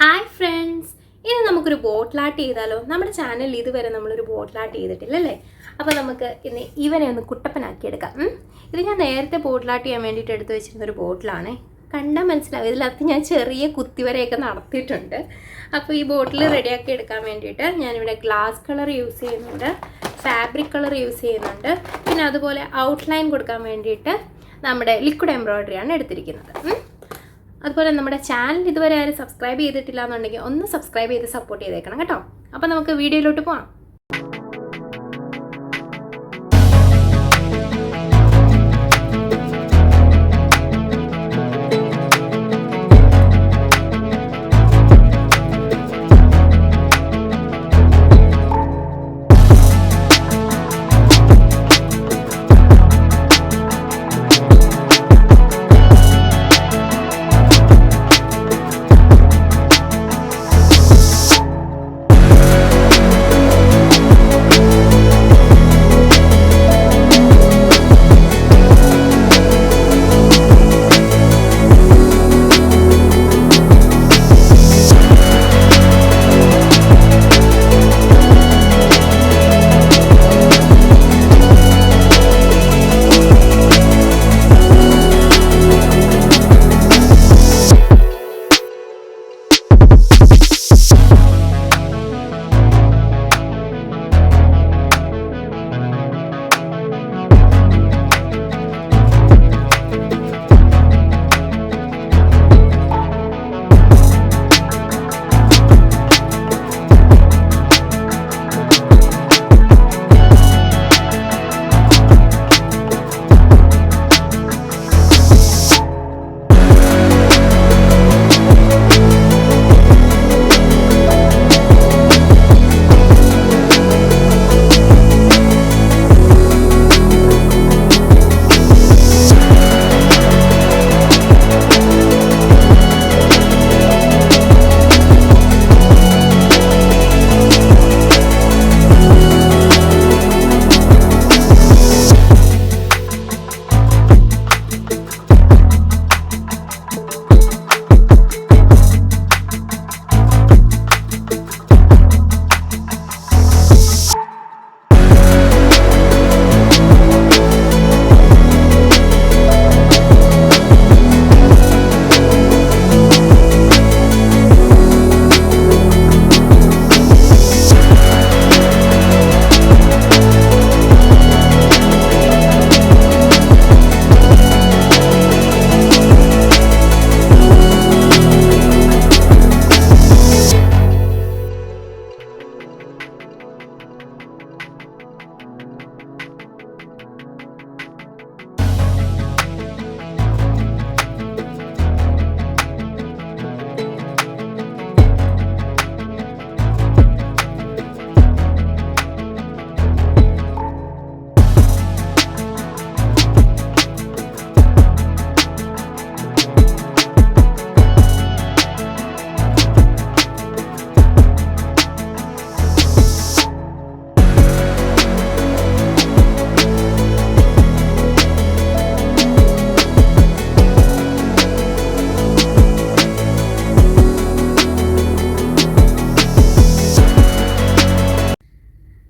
Hi friends! ഇനി നമുക്കൊരു bottle art ചെയ്താലോ? നമ്മുടെ ചാനലിൽ ഇതുവരെ നമ്മളൊരു ബോട്ടിൽ ആർട്ട് ചെയ്തിട്ടില്ലല്ലേ? അപ്പോൾ നമുക്ക് ഇന്ന് ഇവനെ ഒന്ന് കുട്ടപ്പനാക്കി എടുക്കാം. ഇത് ഞാൻ നേരത്തെ ബോട്ടിൽ ആർട്ട് ചെയ്യാൻ വേണ്ടിയിട്ട് എടുത്ത് വെച്ചിരുന്ന ഒരു ബോട്ടിലാണ്. കണ്ടാൽ മനസ്സിലാവും, ഇതിനകത്ത് ഞാൻ ചെറിയ കുത്തിവരയൊക്കെ നടത്തിയിട്ടുണ്ട്. അപ്പോൾ ഈ ബോട്ടിൽ റെഡിയാക്കി എടുക്കാൻ വേണ്ടിയിട്ട് ഞാനിവിടെ ഗ്ലാസ് കളർ യൂസ് ചെയ്യുന്നുണ്ട്, ഫാബ്രിക് കളർ യൂസ് ചെയ്യുന്നുണ്ട്, പിന്നെ അതുപോലെ ഔട്ട്ലൈൻ കൊടുക്കാൻ വേണ്ടിയിട്ട് നമ്മുടെ ലിക്വിഡ് എംബ്രോയ്ഡറിയാണ് എടുത്തിരിക്കുന്നത്. അതുപോലെ നമ്മുടെ ചാനൽ ഇതുവരെ ആരും സബ്സ്ക്രൈബ് ചെയ്തിട്ടില്ല എന്നുണ്ടെങ്കിൽ ഒന്ന് സബ്സ്ക്രൈബ് ചെയ്ത് സപ്പോർട്ട് ചെയ്തേക്കണം കേട്ടോ. അപ്പോൾ നമുക്ക് വീഡിയോയിലോട്ട് പോകാം.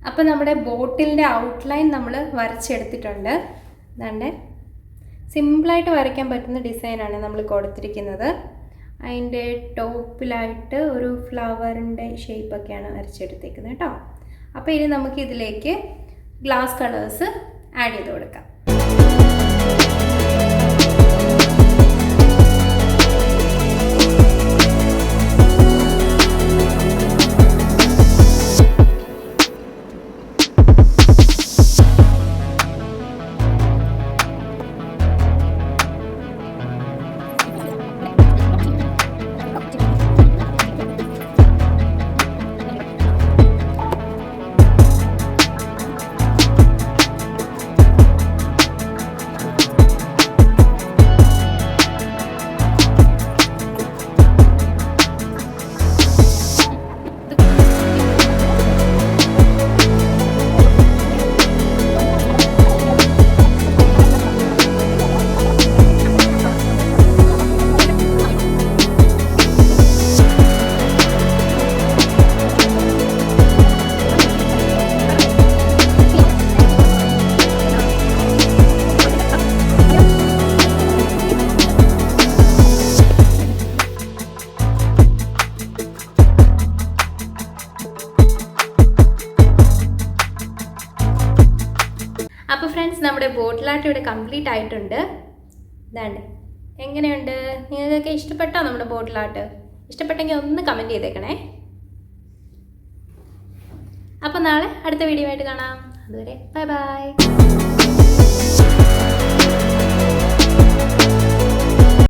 അപ്പോൾ നമ്മുടെ ബോട്ടിലിൻ്റെ ഔട്ട്ലൈൻ നമ്മൾ വരച്ചെടുത്തിട്ടുണ്ട്. അതാണ്ട് സിമ്പിളായിട്ട് വരയ്ക്കാൻ പറ്റുന്ന ഡിസൈനാണ് നമ്മൾ കൊടുത്തിരിക്കുന്നത്. അതിൻ്റെ ടോപ്പിലായിട്ട് ഒരു ഫ്ലവറിൻ്റെ ഷേപ്പൊക്കെയാണ് വരച്ചെടുത്തേക്കുന്നത് കേട്ടോ. അപ്പോൾ ഇനി നമുക്കിതിലേക്ക് ഗ്ലാസ് കളേഴ്സ് ആഡ് ചെയ്ത് കൊടുക്കാം. അപ്പോൾ ഫ്രണ്ട്സ് നമ്മുടെ ബോട്ടിൽ ആർട്ട് ഇവിടെ കംപ്ലീറ്റ് ആയിട്ടുണ്ട്. ഇതാണ്ട് എങ്ങനെയുണ്ട്? നിങ്ങൾക്കൊക്കെ ഇഷ്ടപ്പെട്ടോ നമ്മുടെ ബോട്ടിൽ ആർട്ട്? ഇഷ്ടപ്പെട്ടെങ്കിൽ ഒന്ന് കമൻറ്റ് ചെയ്തേക്കണേ. അപ്പോൾ നാളെ അടുത്ത വീഡിയോ ആയിട്ട് കാണാം. അതുവരെ ബൈ ബൈ.